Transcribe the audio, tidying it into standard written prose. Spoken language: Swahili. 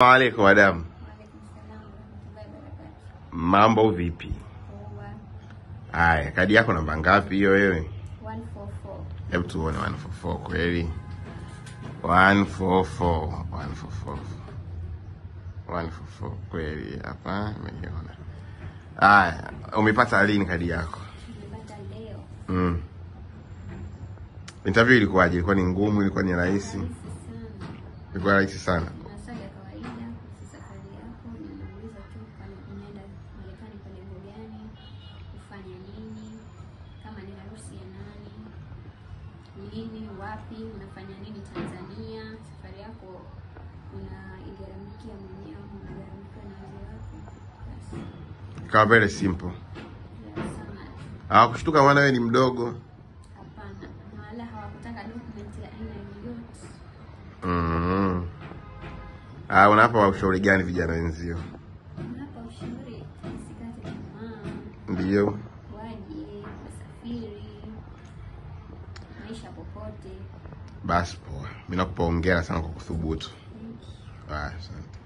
Waalaikum madam. Waalaikum salam warahmatullahi wabarakatuh. Mambo vipi? Poa. Haya, kadi yako namba ngapi hiyo wewe? 144. Hebu tuone 144 kweli. 144 kweli hapa nimeiona. Haya, umepata lini kadi yako? Nimepata leo. Interview ilikuwaje? Ilikuwa ni ngumu, ilikuwa ni rahisi? Sana. Ilikuwa rahisi sana. Maswali ya kawaida kuhusu safari yako, ninauliza tu pale unaenda Marekani kwa lengo gani? Kufanya nini? Kama ni harusi ya nani? Lini, wapi, unafanya nini Tanzania? Safari yako unaigharamikia mwenyewe, unagharamikia na wazazi wako? Basi. Ikawa very simple. Kushtuka maana wewe ni mdogo. Hapana, na wala hawakutaka document ya aina yoyote. Unapa ushauri gani vijana wenzio? Unapa ushauri usikate tamaa. Ndio. Waje, wasafiri. Maisha popote. Basi poa. Mimi nakupa hongera sana kwa kuthubutu. Thank you. Asante.